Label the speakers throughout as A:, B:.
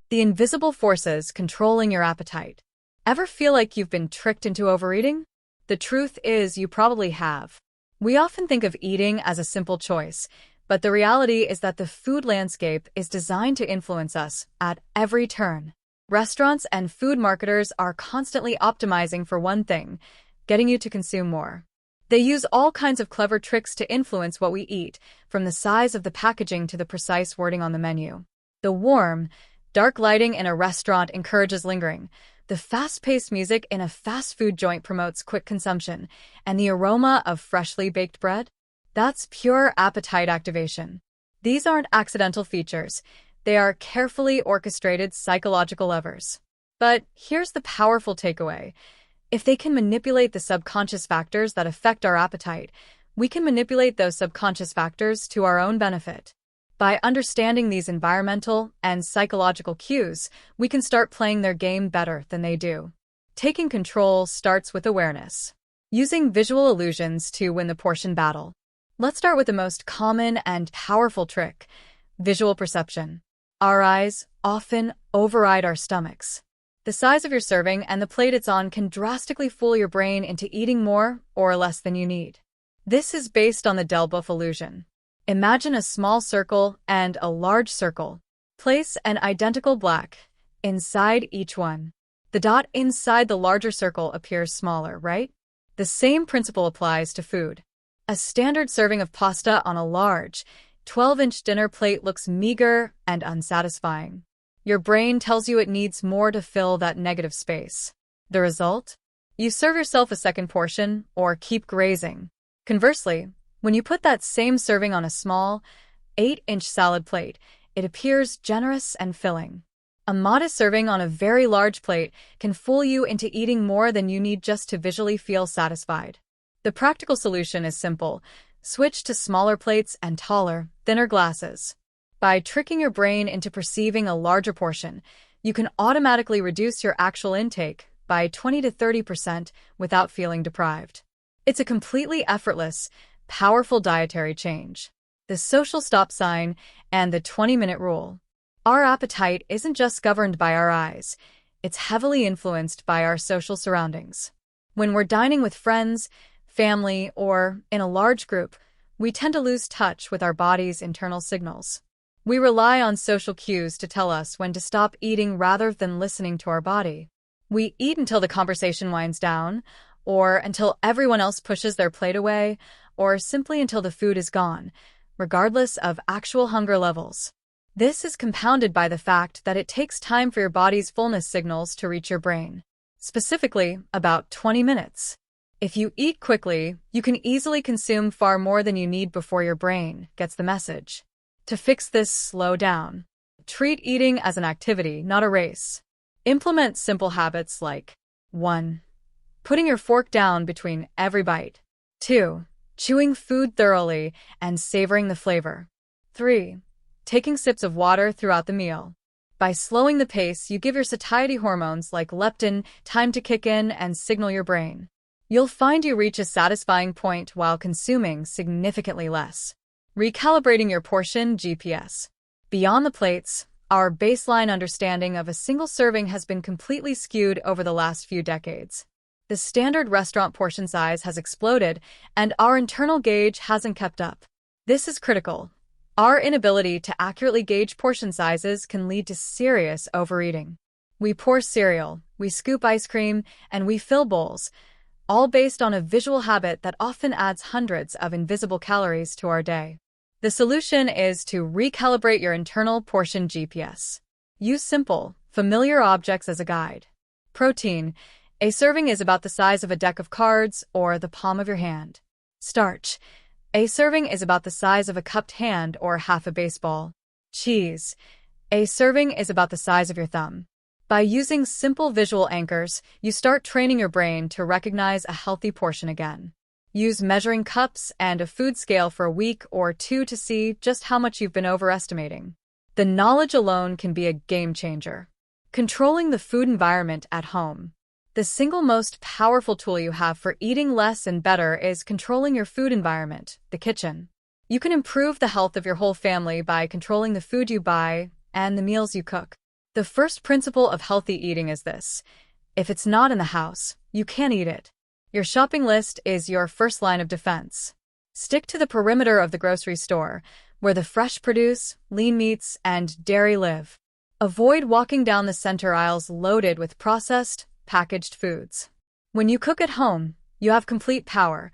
A: the invisible forces controlling your appetite. Ever feel like you've been tricked into overeating? The truth is, you probably have. We often think of eating as a simple choice, but the reality is that the food landscape is designed to influence us at every turn. Restaurants and food marketers are constantly optimizing for one thing: getting you to consume more. They use all kinds of clever tricks to influence what we eat, from the size of the packaging to the precise wording on the menu. The warm, dark lighting in a restaurant encourages lingering. The fast-paced music in a fast food joint promotes quick consumption, and the aroma of freshly baked bread? That's pure appetite activation. These aren't accidental features. They are carefully orchestrated psychological levers. But here's the powerful takeaway. If they can manipulate the subconscious factors that affect our appetite, we can manipulate those subconscious factors to our own benefit. By understanding these environmental and psychological cues, we can start playing their game better than they do. Taking control starts with awareness. Using visual illusions to win the portion battle. Let's start with the most common and powerful trick: visual perception. Our eyes often override our stomachs. The size of your serving and the plate it's on can drastically fool your brain into eating more or less than you need. This is based on the Delboeuf Illusion. Imagine a small circle and a large circle. Place an identical black inside each one. The dot inside the larger circle appears smaller, right? The same principle applies to food. A standard serving of pasta on a large, 12-inch dinner plate looks meager and unsatisfying. Your brain tells you it needs more to fill that negative space. The result? You serve yourself a second portion or keep grazing. Conversely, when you put that same serving on a small, 8-inch salad plate, it appears generous and filling. A modest serving on a very large plate can fool you into eating more than you need just to visually feel satisfied. The practical solution is simple. Switch to smaller plates and taller, thinner glasses. By tricking your brain into perceiving a larger portion, you can automatically reduce your actual intake by 20 to 30% without feeling deprived. It's a completely effortless, powerful dietary change. The social stop sign and the 20-minute rule. Our appetite isn't just governed by our eyes. It's heavily influenced by our social surroundings. When we're dining with friends, family, or in a large group, we tend to lose touch with our body's internal signals. We rely on social cues to tell us when to stop eating rather than listening to our body. We eat until the conversation winds down, or until everyone else pushes their plate away, or simply until the food is gone, regardless of actual hunger levels. This is compounded by the fact that it takes time for your body's fullness signals to reach your brain. Specifically, about 20 minutes. If you eat quickly, you can easily consume far more than you need before your brain gets the message. To fix this, slow down. Treat eating as an activity, not a race. Implement simple habits like 1. Putting your fork down between every bite. 2. Chewing food thoroughly and savoring the flavor. 3. Taking sips of water throughout the meal. By slowing the pace, you give your satiety hormones like leptin time to kick in and signal your brain. You'll find you reach a satisfying point while consuming significantly less. Recalibrating your portion GPS. Beyond the plates, our baseline understanding of a single serving has been completely skewed over the last few decades. The standard restaurant portion size has exploded, and our internal gauge hasn't kept up. This is critical. Our inability to accurately gauge portion sizes can lead to serious overeating. We pour cereal, we scoop ice cream, and we fill bowls, all based on a visual habit that often adds hundreds of invisible calories to our day. The solution is to recalibrate your internal portion GPS. Use simple, familiar objects as a guide. Protein. A serving is about the size of a deck of cards or the palm of your hand. Starch. A serving is about the size of a cupped hand or half a baseball. Cheese. A serving is about the size of your thumb. By using simple visual anchors, you start training your brain to recognize a healthy portion again. Use measuring cups and a food scale for a week or two to see just how much you've been overestimating. The knowledge alone can be a game changer. Controlling the food environment at home. The single most powerful tool you have for eating less and better is controlling your food environment, the kitchen. You can improve the health of your whole family by controlling the food you buy and the meals you cook. The first principle of healthy eating is this: if it's not in the house, you can't eat it. Your shopping list is your first line of defense. Stick to the perimeter of the grocery store, where the fresh produce, lean meats, and dairy live. Avoid walking down the center aisles loaded with processed, packaged foods. When you cook at home, you have complete power.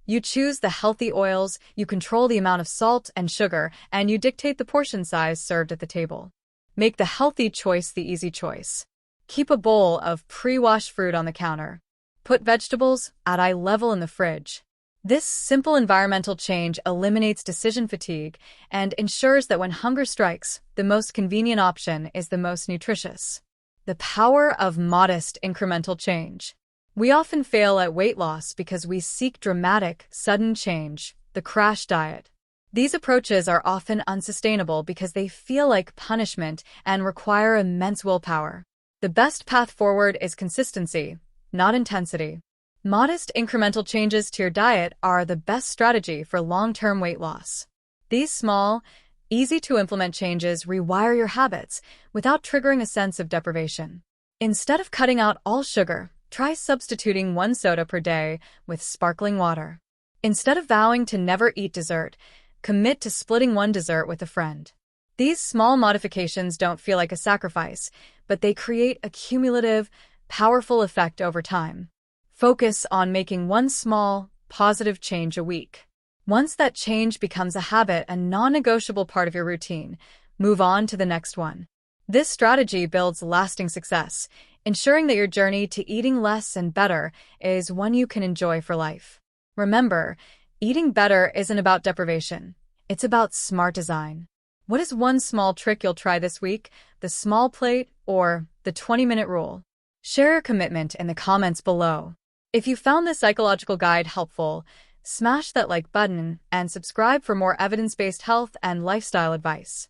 A: You choose the healthy oils, you control the amount of salt and sugar, and you dictate the portion size served at the table. Make the healthy choice the easy choice. Keep a bowl of pre-washed fruit on the counter. Put vegetables at eye level in the fridge. This simple environmental change eliminates decision fatigue and ensures that when hunger strikes, the most convenient option is the most nutritious. The power of modest incremental change. We often fail at weight loss because we seek dramatic, sudden change, the crash diet. These approaches are often unsustainable because they feel like punishment and require immense willpower. The best path forward is consistency, not intensity. Modest incremental changes to your diet are the best strategy for long-term weight loss. These small, easy-to-implement changes rewire your habits without triggering a sense of deprivation. Instead of cutting out all sugar, try substituting 1 soda per day with sparkling water. Instead of vowing to never eat dessert, commit to splitting 1 dessert with a friend. These small modifications don't feel like a sacrifice, but they create a cumulative, powerful effect over time. Focus on making 1 small, positive change a week. Once that change becomes a habit, a non-negotiable part of your routine, move on to the next one. This strategy builds lasting success, ensuring that your journey to eating less and better is one you can enjoy for life. Remember, eating better isn't about deprivation. It's about smart design. What is 1 small trick you'll try this week? The small plate or the 20-minute rule? Share your commitment in the comments below. If you found this psychological guide helpful, smash that like button and subscribe for more evidence-based health and lifestyle advice.